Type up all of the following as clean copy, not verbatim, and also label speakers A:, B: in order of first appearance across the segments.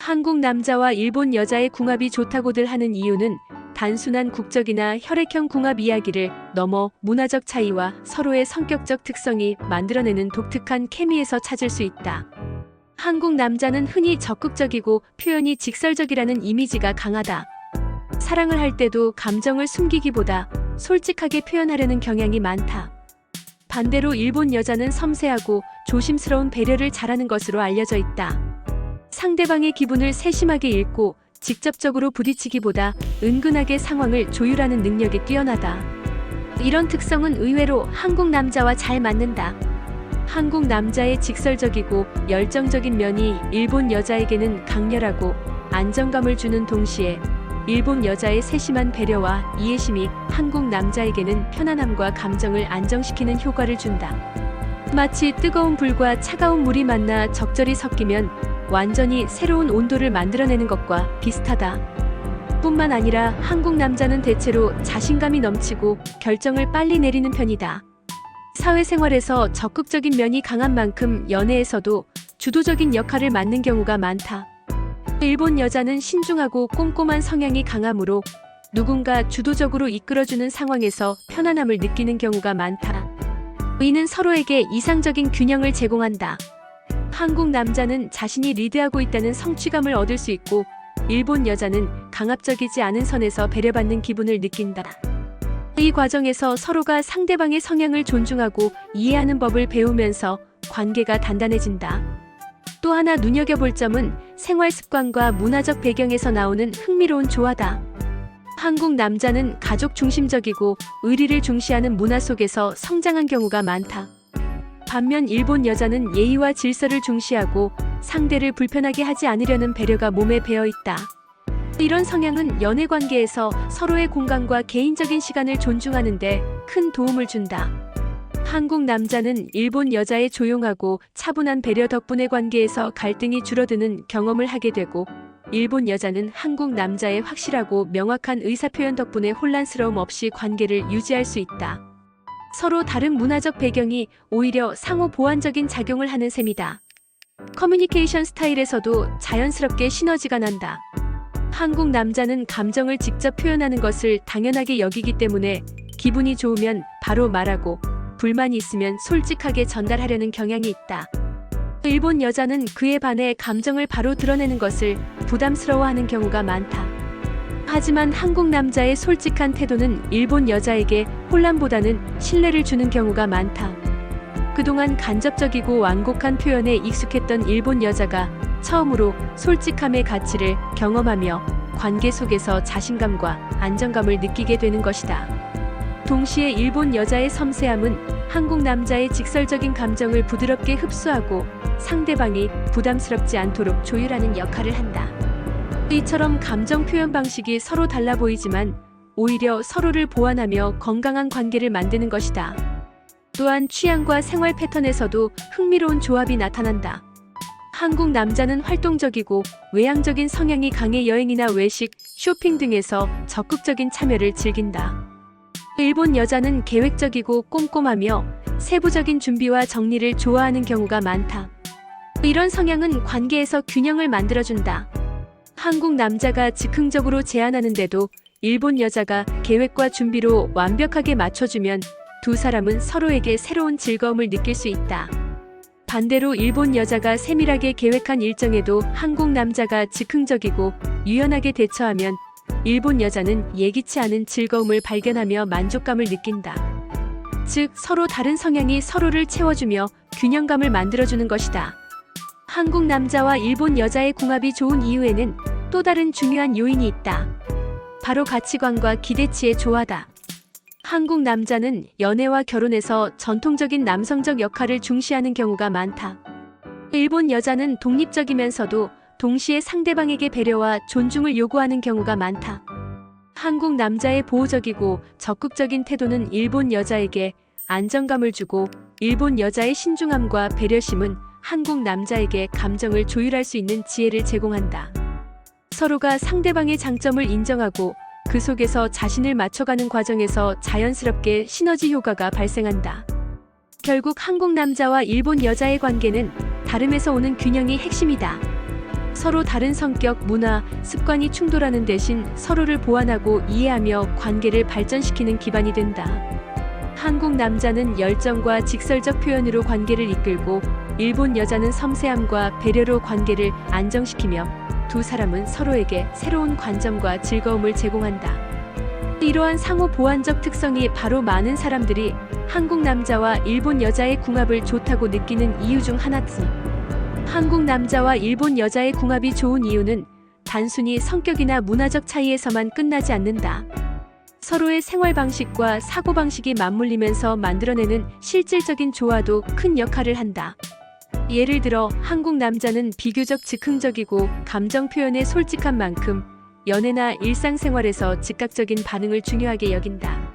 A: 한국 남자와 일본 여자의 궁합이 좋다고들 하는 이유는 단순한 국적이나 혈액형 궁합 이야기를 넘어 문화적 차이와 서로의 성격적 특성이 만들어내는 독특한 케미에서 찾을 수 있다. 한국 남자는 흔히 적극적이고 표현이 직설적이라는 이미지가 강하다. 사랑을 할 때도 감정을 숨기기보다 솔직하게 표현하려는 경향이 많다. 반대로 일본 여자는 섬세하고 조심스러운 배려를 잘하는 것으로 알려져 있다. 상대방의 기분을 세심하게 읽고 직접적으로 부딪히기보다 은근하게 상황을 조율하는 능력이 뛰어나다. 이런 특성은 의외로 한국 남자와 잘 맞는다. 한국 남자의 직설적이고 열정적인 면이 일본 여자에게는 강렬하고 안정감을 주는 동시에 일본 여자의 세심한 배려와 이해심이 한국 남자에게는 편안함과 감정을 안정시키는 효과를 준다. 마치 뜨거운 불과 차가운 물이 만나 적절히 섞이면 완전히 새로운 온도를 만들어내는 것과 비슷하다. 뿐만 아니라 한국 남자는 대체로 자신감이 넘치고 결정을 빨리 내리는 편이다. 사회생활에서 적극적인 면이 강한 만큼 연애에서도 주도적인 역할을 맡는 경우가 많다. 일본 여자는 신중하고 꼼꼼한 성향이 강하므로 누군가 주도적으로 이끌어주는 상황에서 편안함을 느끼는 경우가 많다. 이는 서로에게 이상적인 균형을 제공한다. 한국 남자는 자신이 리드하고 있다는 성취감을 얻을 수 있고 일본 여자는 강압적이지 않은 선에서 배려받는 기분을 느낀다. 이 과정에서 서로가 상대방의 성향을 존중하고 이해하는 법을 배우면서 관계가 단단해진다. 또 하나 눈여겨볼 점은 생활 습관과 문화적 배경에서 나오는 흥미로운 조화다. 한국 남자는 가족 중심적이고 의리를 중시하는 문화 속에서 성장한 경우가 많다. 반면 일본 여자는 예의와 질서를 중시하고 상대를 불편하게 하지 않으려는 배려가 몸에 배어 있다. 이런 성향은 연애 관계에서 서로의 공간과 개인적인 시간을 존중하는 데 큰 도움을 준다. 한국 남자는 일본 여자의 조용하고 차분한 배려 덕분에 관계에서 갈등이 줄어드는 경험을 하게 되고 일본 여자는 한국 남자의 확실하고 명확한 의사표현 덕분에 혼란스러움 없이 관계를 유지할 수 있다. 서로 다른 문화적 배경이 오히려 상호 보완적인 작용을 하는 셈이다. 커뮤니케이션 스타일에서도 자연스럽게 시너지가 난다. 한국 남자는 감정을 직접 표현하는 것을 당연하게 여기기 때문에 기분이 좋으면 바로 말하고 불만이 있으면 솔직하게 전달하려는 경향이 있다. 일본 여자는 그에 반해 감정을 바로 드러내는 것을 부담스러워하는 경우가 많다. 하지만 한국 남자의 솔직한 태도는 일본 여자에게 혼란보다는 신뢰를 주는 경우가 많다. 그동안 간접적이고 완곡한 표현에 익숙했던 일본 여자가 처음으로 솔직함의 가치를 경험하며 관계 속에서 자신감과 안정감을 느끼게 되는 것이다. 동시에 일본 여자의 섬세함은 한국 남자의 직설적인 감정을 부드럽게 흡수하고 상대방이 부담스럽지 않도록 조율하는 역할을 한다. 이처럼 감정 표현 방식이 서로 달라 보이지만 오히려 서로를 보완하며 건강한 관계를 만드는 것이다. 또한 취향과 생활 패턴에서도 흥미로운 조합이 나타난다. 한국 남자는 활동적이고 외향적인 성향이 강해 여행이나 외식, 쇼핑 등에서 적극적인 참여를 즐긴다. 일본 여자는 계획적이고 꼼꼼하며 세부적인 준비와 정리를 좋아하는 경우가 많다. 이런 성향은 관계에서 균형을 만들어준다. 한국 남자가 즉흥적으로 제안하는데도 일본 여자가 계획과 준비로 완벽하게 맞춰주면 두 사람은 서로에게 새로운 즐거움을 느낄 수 있다. 반대로 일본 여자가 세밀하게 계획한 일정에도 한국 남자가 즉흥적이고 유연하게 대처하면 일본 여자는 예기치 않은 즐거움을 발견하며 만족감을 느낀다. 즉, 서로 다른 성향이 서로를 채워주며 균형감을 만들어주는 것이다. 한국 남자와 일본 여자의 궁합이 좋은 이유에는 또 다른 중요한 요인이 있다. 바로 가치관과 기대치의 조화다. 한국 남자는 연애와 결혼에서 전통적인 남성적 역할을 중시하는 경우가 많다. 일본 여자는 독립적이면서도 동시에 상대방에게 배려와 존중을 요구하는 경우가 많다. 한국 남자의 보호적이고 적극적인 태도는 일본 여자에게 안정감을 주고 일본 여자의 신중함과 배려심은 한국 남자에게 감정을 조율할 수 있는 지혜를 제공한다. 서로가 상대방의 장점을 인정하고 그 속에서 자신을 맞춰가는 과정에서 자연스럽게 시너지 효과가 발생한다. 결국 한국 남자와 일본 여자의 관계는 다름에서 오는 균형이 핵심이다. 서로 다른 성격, 문화, 습관이 충돌하는 대신 서로를 보완하고 이해하며 관계를 발전시키는 기반이 된다. 한국 남자는 열정과 직설적 표현으로 관계를 이끌고 일본 여자는 섬세함과 배려로 관계를 안정시키며 두 사람은 서로에게 새로운 관점과 즐거움을 제공한다. 이러한 상호 보완적 특성이 바로 많은 사람들이 한국 남자와 일본 여자의 궁합을 좋다고 느끼는 이유 중 하나지. 한국 남자와 일본 여자의 궁합이 좋은 이유는 단순히 성격이나 문화적 차이에서만 끝나지 않는다. 서로의 생활 방식과 사고 방식이 맞물리면서 만들어내는 실질적인 조화도 큰 역할을 한다. 예를 들어 한국 남자는 비교적 즉흥적이고 감정 표현에 솔직한 만큼 연애나 일상생활에서 즉각적인 반응을 중요하게 여긴다.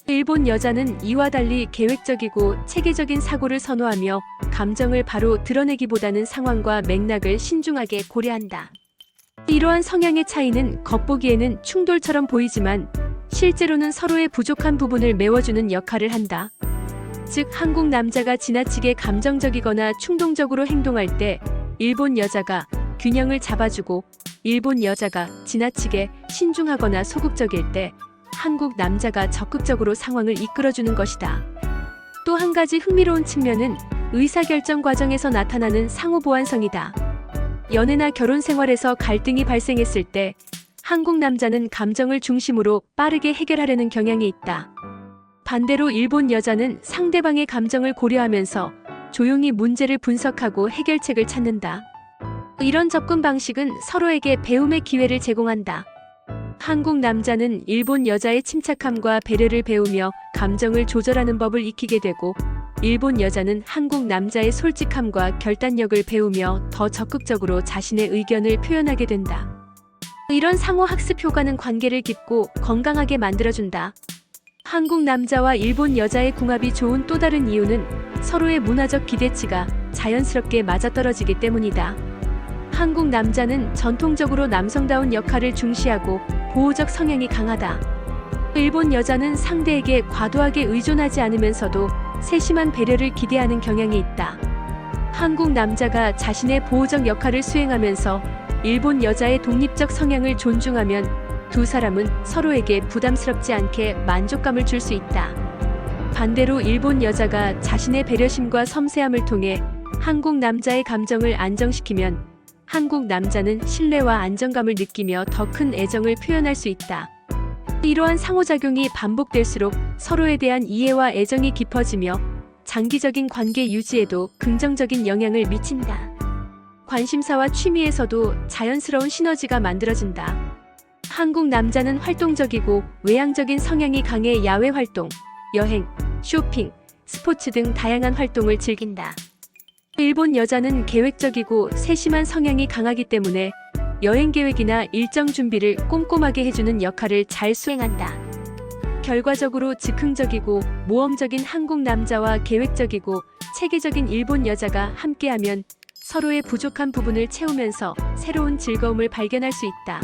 A: 일본 여자는 이와 달리 계획적이고 체계적인 사고를 선호하며 감정을 바로 드러내기보다는 상황과 맥락을 신중하게 고려한다. 이러한 성향의 차이는 겉보기에는 충돌처럼 보이지만 실제로는 서로의 부족한 부분을 메워주는 역할을 한다. 즉, 한국 남자가 지나치게 감정적이거나 충동적으로 행동할 때 일본 여자가 균형을 잡아주고, 일본 여자가 지나치게 신중하거나 소극적일 때 한국 남자가 적극적으로 상황을 이끌어주는 것이다. 또 한 가지 흥미로운 측면은 의사결정 과정에서 나타나는 상호 보완성이다. 연애나 결혼 생활에서 갈등이 발생했을 때 한국 남자는 감정을 중심으로 빠르게 해결하려는 경향이 있다. 반대로 일본 여자는 상대방의 감정을 고려하면서 조용히 문제를 분석하고 해결책을 찾는다. 이런 접근 방식은 서로에게 배움의 기회를 제공한다. 한국 남자는 일본 여자의 침착함과 배려를 배우며 감정을 조절하는 법을 익히게 되고, 일본 여자는 한국 남자의 솔직함과 결단력을 배우며 더 적극적으로 자신의 의견을 표현하게 된다. 이런 상호 학습 효과는 관계를 깊고 건강하게 만들어준다. 한국 남자와 일본 여자의 궁합이 좋은 또 다른 이유는 서로의 문화적 기대치가 자연스럽게 맞아떨어지기 때문이다. 한국 남자는 전통적으로 남성다운 역할을 중시하고 보호적 성향이 강하다. 일본 여자는 상대에게 과도하게 의존하지 않으면서도 세심한 배려를 기대하는 경향이 있다. 한국 남자가 자신의 보호적 역할을 수행하면서 일본 여자의 독립적 성향을 존중하면 두 사람은 서로에게 부담스럽지 않게 만족감을 줄 수 있다. 반대로 일본 여자가 자신의 배려심과 섬세함을 통해 한국 남자의 감정을 안정시키면 한국 남자는 신뢰와 안정감을 느끼며 더 큰 애정을 표현할 수 있다. 이러한 상호작용이 반복될수록 서로에 대한 이해와 애정이 깊어지며 장기적인 관계 유지에도 긍정적인 영향을 미친다. 관심사와 취미에서도 자연스러운 시너지가 만들어진다. 한국 남자는 활동적이고 외향적인 성향이 강해 야외 활동, 여행, 쇼핑, 스포츠 등 다양한 활동을 즐긴다. 일본 여자는 계획적이고 세심한 성향이 강하기 때문에 여행 계획이나 일정 준비를 꼼꼼하게 해주는 역할을 잘 수행한다. 결과적으로 즉흥적이고 모험적인 한국 남자와 계획적이고 체계적인 일본 여자가 함께하면 서로의 부족한 부분을 채우면서 새로운 즐거움을 발견할 수 있다.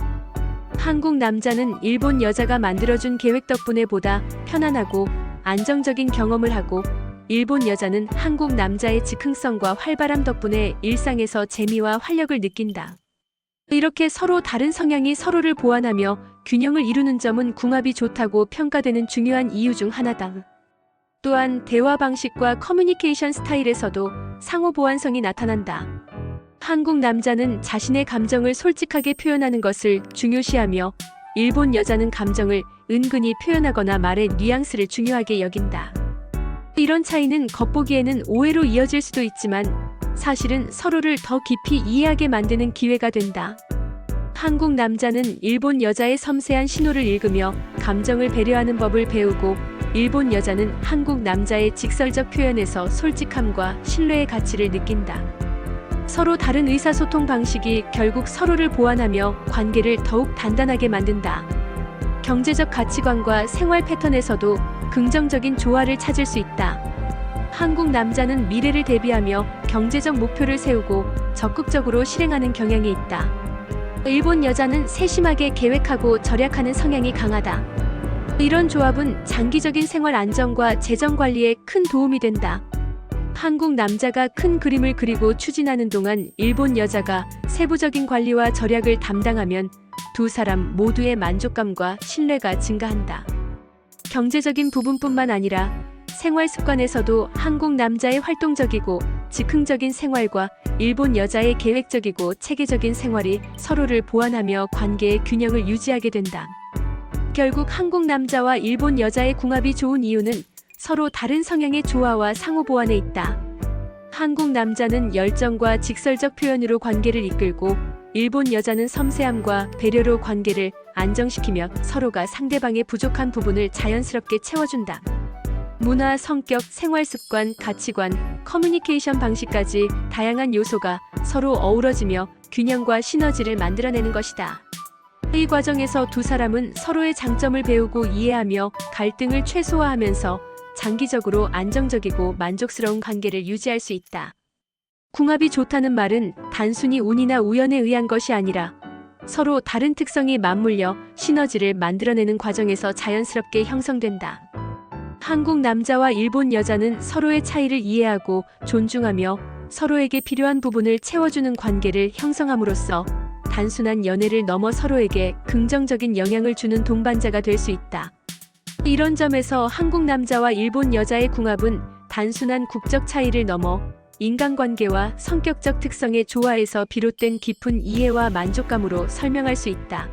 A: 한국 남자는 일본 여자가 만들어준 계획 덕분에 보다 편안하고 안정적인 경험을 하고, 일본 여자는 한국 남자의 즉흥성과 활발함 덕분에 일상에서 재미와 활력을 느낀다. 이렇게 서로 다른 성향이 서로를 보완하며 균형을 이루는 점은 궁합이 좋다고 평가되는 중요한 이유 중 하나다. 또한 대화 방식과 커뮤니케이션 스타일에서도 상호 보완성이 나타난다. 한국 남자는 자신의 감정을 솔직하게 표현하는 것을 중요시하며, 일본 여자는 감정을 은근히 표현하거나 말의 뉘앙스를 중요하게 여긴다. 이런 차이는 겉보기에는 오해로 이어질 수도 있지만 사실은 서로를 더 깊이 이해하게 만드는 기회가 된다. 한국 남자는 일본 여자의 섬세한 신호를 읽으며 감정을 배려하는 법을 배우고, 일본 여자는 한국 남자의 직설적 표현에서 솔직함과 신뢰의 가치를 느낀다. 서로 다른 의사소통 방식이 결국 서로를 보완하며 관계를 더욱 단단하게 만든다. 경제적 가치관과 생활 패턴에서도 긍정적인 조화를 찾을 수 있다. 한국 남자는 미래를 대비하며 경제적 목표를 세우고 적극적으로 실행하는 경향이 있다. 일본 여자는 세심하게 계획하고 절약하는 성향이 강하다. 이런 조합은 장기적인 생활 안정과 재정 관리에 큰 도움이 된다. 한국 남자가 큰 그림을 그리고 추진하는 동안 일본 여자가 세부적인 관리와 절약을 담당하면 두 사람 모두의 만족감과 신뢰가 증가한다. 경제적인 부분뿐만 아니라 생활 습관에서도 한국 남자의 활동적이고 즉흥적인 생활과 일본 여자의 계획적이고 체계적인 생활이 서로를 보완하며 관계의 균형을 유지하게 된다. 결국 한국 남자와 일본 여자의 궁합이 좋은 이유는 서로 다른 성향의 조화와 상호 보완에 있다. 한국 남자는 열정과 직설적 표현으로 관계를 이끌고 일본 여자는 섬세함과 배려로 관계를 안정시키며 서로가 상대방의 부족한 부분을 자연스럽게 채워준다. 문화, 성격, 생활 습관, 가치관, 커뮤니케이션 방식까지 다양한 요소가 서로 어우러지며 균형과 시너지를 만들어내는 것이다. 이 과정에서 두 사람은 서로의 장점을 배우고 이해하며 갈등을 최소화하면서 장기적으로 안정적이고 만족스러운 관계를 유지할 수 있다. 궁합이 좋다는 말은 단순히 운이나 우연에 의한 것이 아니라 서로 다른 특성이 맞물려 시너지를 만들어내는 과정에서 자연스럽게 형성된다. 한국 남자와 일본 여자는 서로의 차이를 이해하고 존중하며 서로에게 필요한 부분을 채워주는 관계를 형성함으로써 단순한 연애를 넘어 서로에게 긍정적인 영향을 주는 동반자가 될 수 있다. 이런 점에서 한국 남자와 일본 여자의 궁합은 단순한 국적 차이를 넘어 인간관계와 성격적 특성의 조화에서 비롯된 깊은 이해와 만족감으로 설명할 수 있다.